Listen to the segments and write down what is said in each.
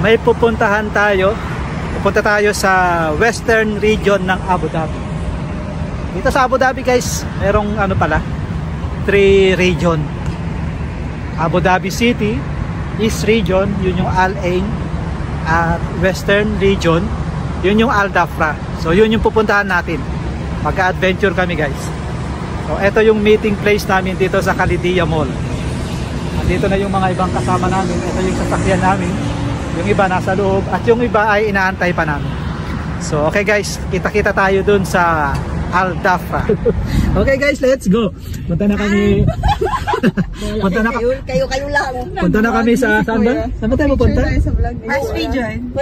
may pupuntahan tayo. Pupunta tayo sa western region ng Abu Dhabi. Dito sa Abu Dhabi guys, merong ano pala, 3 region. Abu Dhabi City, East Region, yun yung Al Ain. At Western Region, yun yung Al Dhafra. So yun yung pupuntahan natin. Mag-adventure kami guys. So ito yung meeting place namin dito sa Khalidiya Mall. Dito na yung mga ibang kasama namin. Ito yung sasakyan namin. Yung iba nasa loob at yung iba ay inaantay pa namin. So okay guys, kita-kita tayo dun sa Al Dhafra. Okay guys, let's go. Punta na kami. Punta na kayo lang. Punta na kami sa saan ba? Saan ba tayo pupunta? West Region.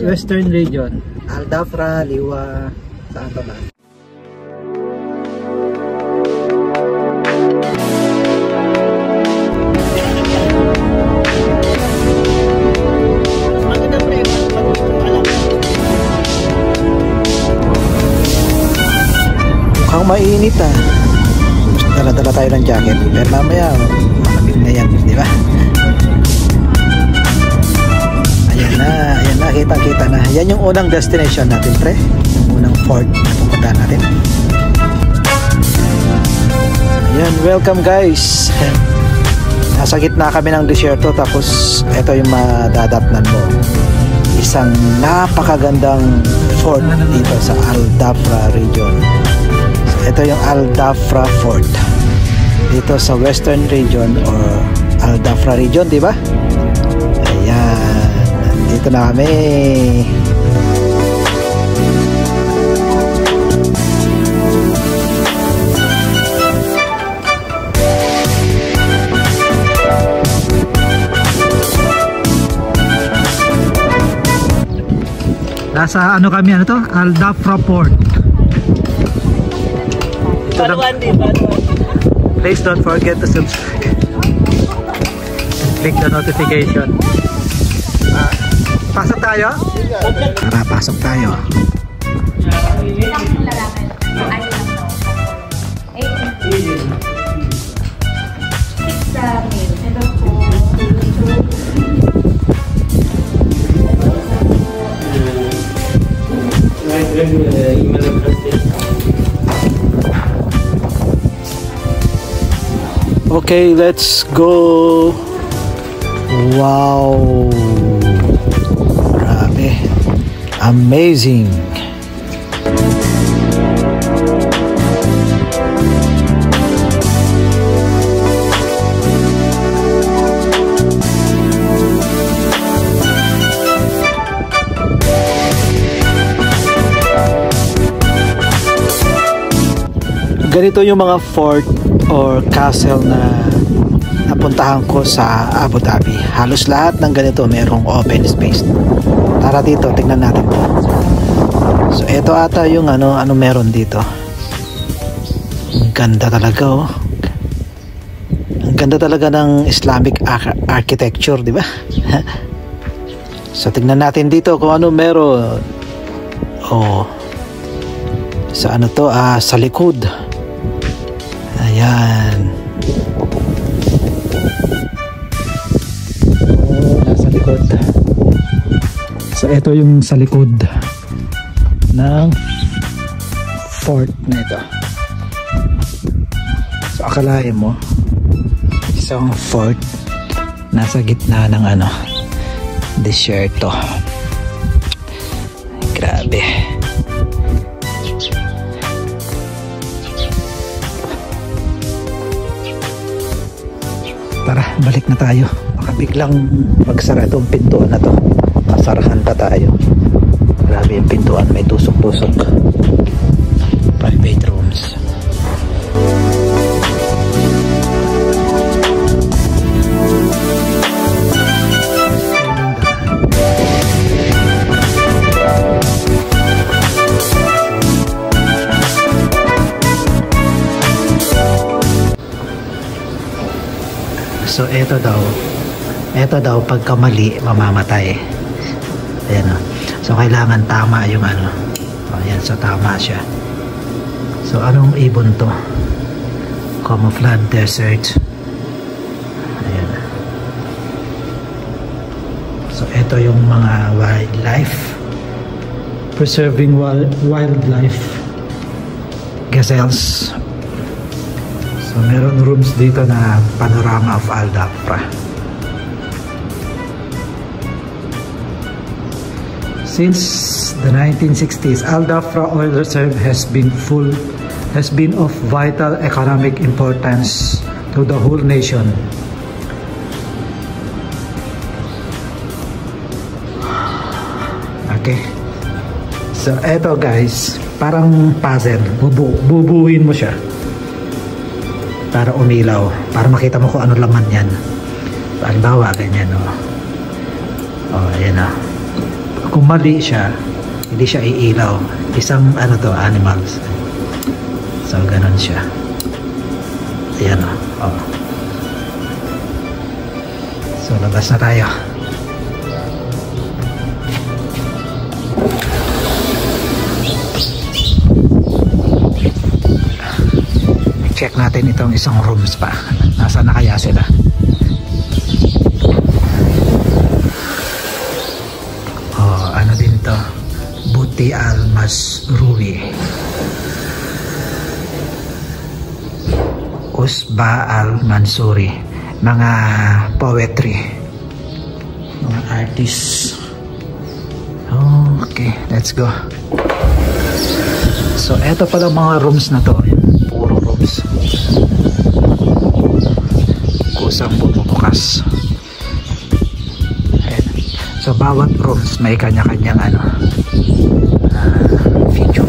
Western Region. Al Dhafra, Liwa, saan pa ba? Mainit dala-dala tayo ng jacket pero mamaya malamig na yan, di ba? Ayan na, kita na. Yan yung unang destination natin, pre. Yung unang fort na pupuntahan natin. Ayan, welcome guys. Nasa gitna kami ng desierto, tapos ito yung madadatnan mo, isang napakagandang fort dito sa Al Dhafra region. Ito yung Al Dhafra Fort dito sa Western Region or Al Dhafra Region, di ba? Ayan, dito na kami. Nasa ano kami, ano to? Al Dhafra Fort. Please don't forget to subscribe and click the notification. Pasok tayo? Tara, pasok tayo. Okay, let's go. Wow, grabe, amazing. Ganito yung mga fort or castle na napuntahan ko sa Abu Dhabi. Halos lahat ng ganito merong open space. Tara dito, tingnan natin. So ito ata yung ano meron dito. Ang ganda talaga, oh. Ang ganda talaga ng Islamic architecture, di ba? So tingnan natin dito kung ano meron. Oh, sa ano to, sa likod. Ayan. Nasa likod. So ito yung sa likod ng fort na ito. So akalain mo isang fort nasa gitna ng desierto. Grabe. Tara, balik na tayo. Baka biglang magsara itong pintuan na to. Masarahan pa tayo. Grabe yung pintuan, may tusok-tusok. 5 bedrooms. So eto daw pagka mali mamamatay. Ayan, so kailangan tama yung ayan, so tama siya. So anong ibon to? Camouflage desert. Ayan. So ito yung mga wildlife, preserving wildlife, gazelles. So meron rooms dito na panorama of Al Dhafra. Since the 1960s, Al Dhafra Oil Reserve has been of vital economic importance to the whole nation. Okay. So eto guys, parang puzzle. Bubuuin mo siya para umilaw, para makita mo kung ano laman yan. Halimbawa, ganyan o. Ayan o. Kung mali siya, hindi siya iilaw. Isang ano to, animals. So ganon siya. Ayan o. So labas na tayo. Check natin itong isang rooms pa. Nasaan na kaya sila? Ano din to? Buti al-Masruri, Usba al-Mansuri. Mga poetry, mga artists. Okay, let's go. So eto pala mga rooms na to. Puro rooms. Kusang bumubukas. So bawat rooms may kanya-kanyang feature.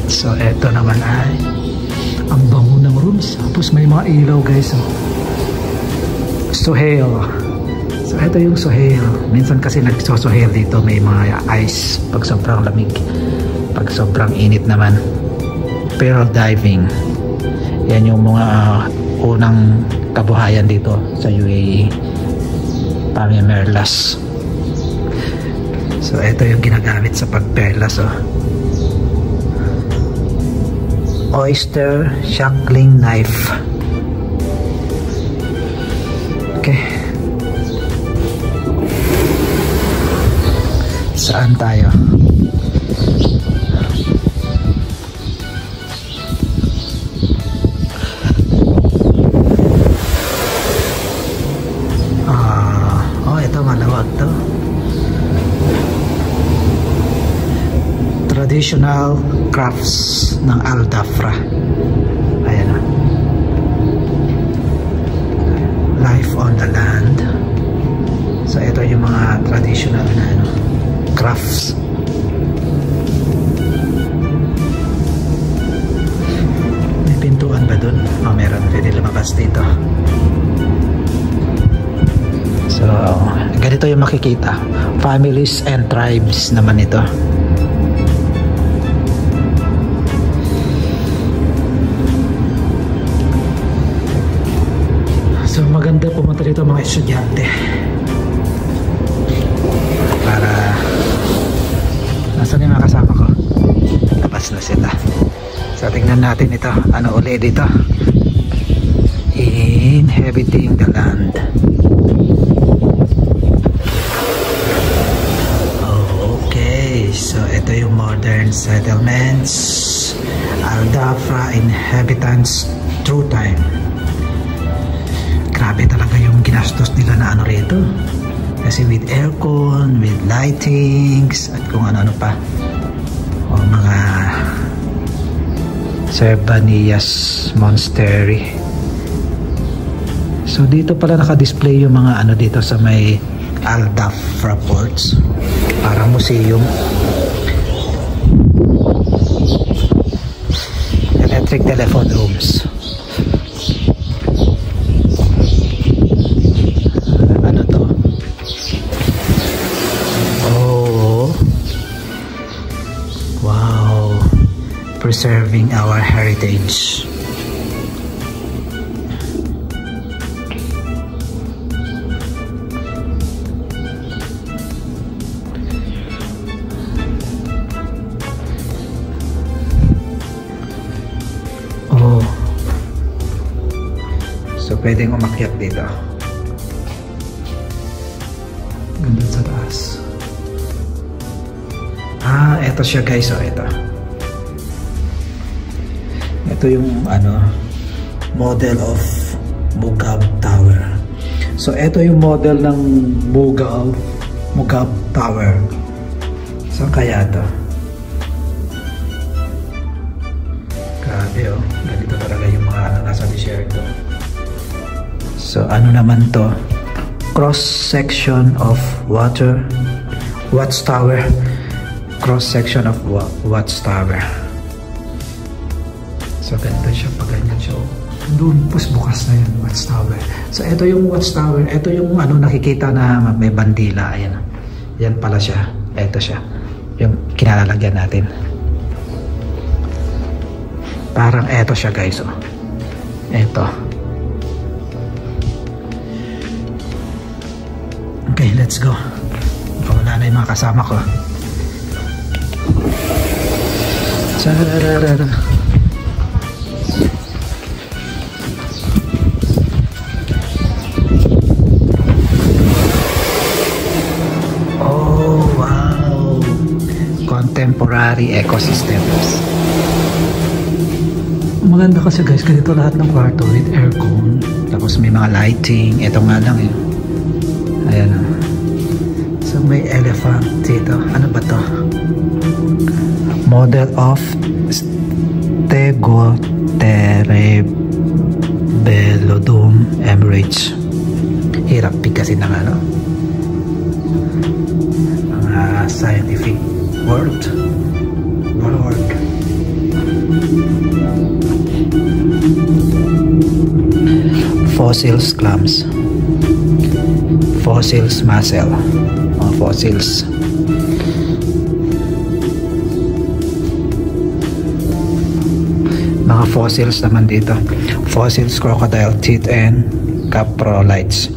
So eto naman ay ang bango ng rooms. Tapos may mga ilaw guys. Suhail. So eto yung suhail. Minsan kasi nagsusuhail dito, may mga ice pag sobrang lamig. Pag sobrang init naman, pearl diving. Yan yung mga unang kabuhayan dito sa UAE, pamimerlas. So ito yung ginagamit sa pagperlas. Oyster shackling knife. Okay, saan tayo? Ito malawag to. Traditional crafts ng Al Dhafra. Ayan na. Life on the land. So ito yung mga traditional na crafts. May pintuan ba dun? Meron. Pwede lumabas dito. So, ganito yung makikita. Families and tribes naman ito. So, maganda pumunta dito mga estudyante. Para, nasaan yung mga kasama ko? Labas na sila. So, tingnan natin ito. Ano uli dito? Inhabiting the land. So ito yung modern settlements, Al Dhafra inhabitants through time. Grabe talaga yung ginastos nila na rito. Kasi with aircon, with lightings, at kung ano-ano pa. O mga Servanias Monastery. So dito pala naka-display yung mga dito sa may Al Dhafra ports. Parang museum. Electric telephone rooms. Ano to? Oh. Wow. Preserving our heritage. So pwedeng umakyat dito. Ganda sa taas. Ito siya guys. Ito yung model of Mugab Tower. So ito yung model ng Mugab Tower. Saan kaya ito? Grabe ganito talaga yung mga nasa desierto. So ano naman to? Cross section of Watchtower. Cross section of Watchtower. So ganito siya pag ganyan siya. Doon bukas na yun, Watchtower. So ito yung Watchtower. Ito yung nakikita na may bandila. Ayan. Yan pala siya. Ito siya. Yung kinalalagyan natin. Parang ito siya guys. Ito. Okay, let's go. Wala na yung mga kasama ko. Sarararara. Oh, wow. Contemporary ecosystems. Maganda kasi guys, ganito lahat ng kwarto with aircon. Tapos may mga lighting. Ito nga lang Ayan So may elephant dito. Ano ba to? Model of Stegoterebelodum Emirates. Hirap bigkasin ng mga scientific word. Fossils clams. Fossils mussel. Fossils. Mga fossils naman dito. Fossils crocodile teeth and caprolites.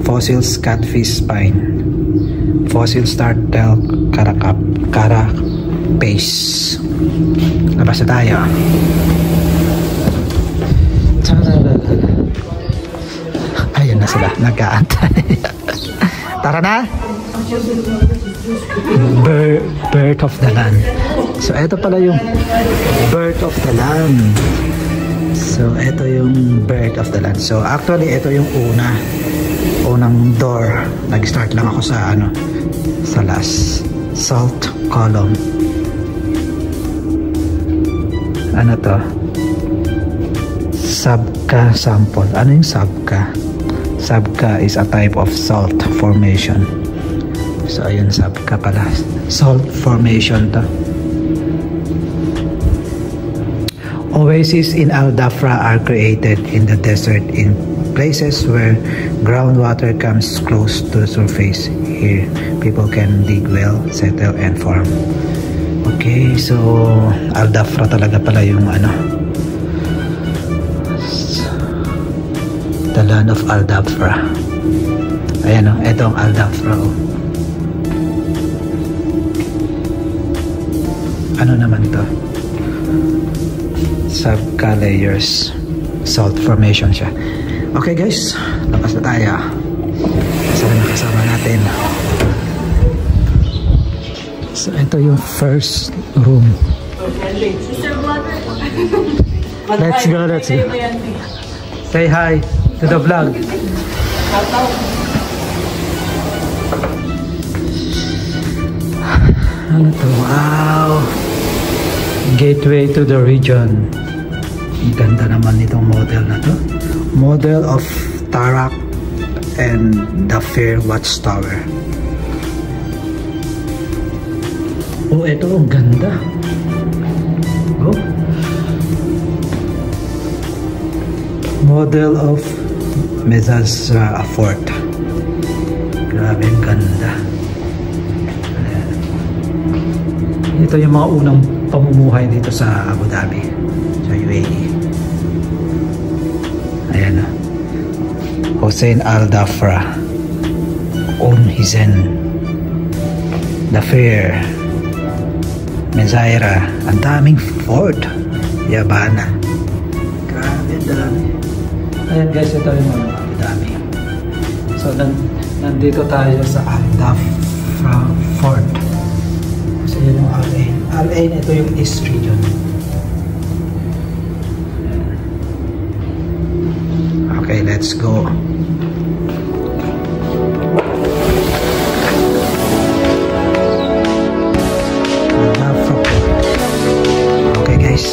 Fossils catfish spine. Fossils turtle carapace. Labas na tayo. Ayun na sila, nag-aantay. Tara na. Birth of the land. So ito pala yung birth of the land. So ito yung birth of the land. So actually ito yung unang door. Nag-start lang ako sa sa last salt column. Ano to? Sabka sample. Ano yung sabka? Sabka is a type of salt formation. So ayun, sabka pala. Salt formation to. Oases in Al Dhafra are created in the desert in places where groundwater comes close to the surface. Here, people can dig well, settle, and farm. Okay, so Al Dhafra talaga pala yung the land of Al Dhafra. Ayan ito ang Al Dhafra Ano naman to? Sabka layers. Salt formation siya. Okay guys, labas na tayo. Kasama na kasama natin. So ito yung first room. Let's go. Say hi to the vlog. Ano to? Wow! Gateway to the region. Ang ganda naman nitong model na to. Model of Tarak and Dhafir Watchtower. Oh, ito ang ganda. Oh. Model of Mezazra Fort. Grabe, ang ganda. Ito yung mga unang pamumuhay dito sa Abu Dhabi, sa UAE. Ayan Hussein Al Dhafra, Hizen, Dhafir, Mezaira. Ang daming fort. Yabana. Grabe, dami. Ayan guys, ito yung mga Abu Dhabi. So Nandito tayo sa Al-Daf Fort. So yun yung Al-Ain. Al-Ain, ito yung East Region. Okay, let's go. Al-Daf Fort. Okay guys.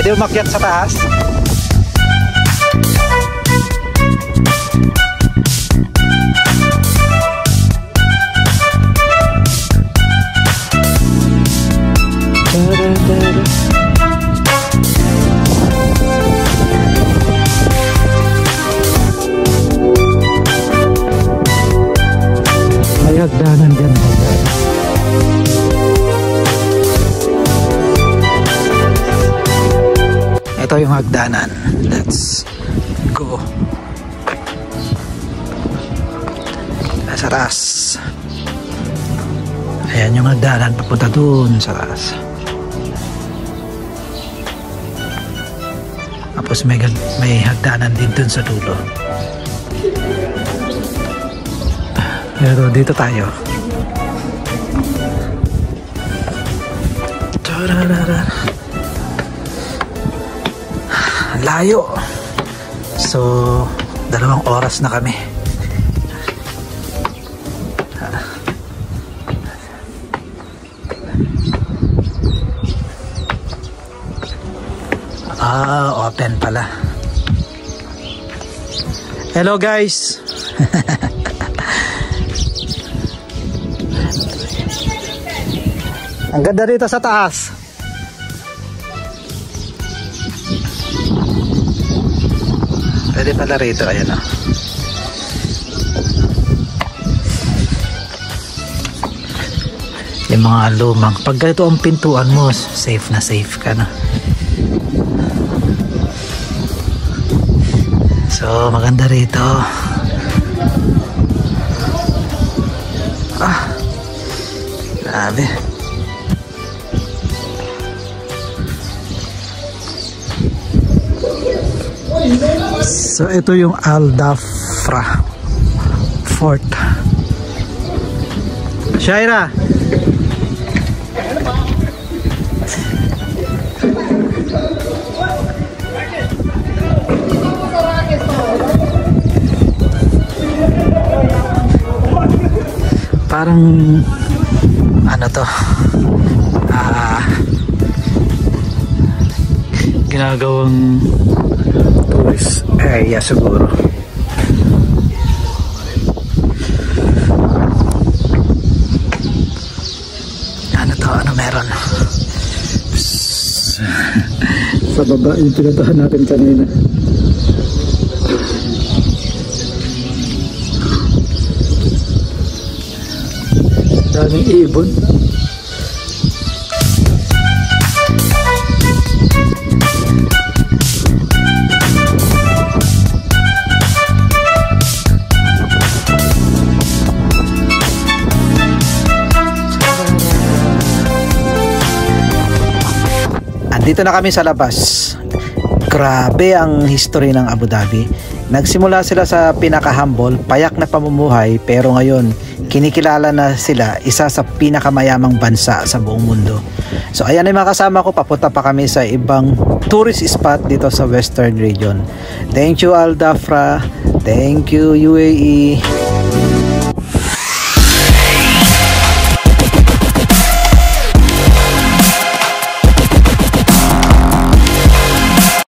Pwede umakyat sa taas. May hagdanan dyan. Ito yung hagdanan. Let's go. Nasa taas. Ayan yung hagdanan papunta dun sa taas. Tapos may hagdanan din dun sa dulo. Pero dito tayo. Tararara. Layo. So 2 oras na kami. Open pala. Hello guys. Ang ganda dito sa taas. Pwede pala rito, ayan o. Yung mga lumang, pag ganito ang pintuan mo, safe na safe ka na. So maganda rito. Grabe. So ito yung Al-Dhafra Fort. Shaira. Parang ano to? Ginagawang tourist area siguro. Ano to? Ano meron? Sa baba yung pinatahan natin kanina. Daming ibon. Andito na kami sa labas. Grabe ang history ng Abu Dhabi. Nagsimula sila sa pinaka-humble, payak na pamumuhay, pero ngayon kinikilala na sila isa sa pinakamayamang bansa sa buong mundo. So ayan ay mga kasama ko, papunta pa kami sa ibang tourist spot dito sa Western Region. Thank you Al-Dhafra, thank you UAE.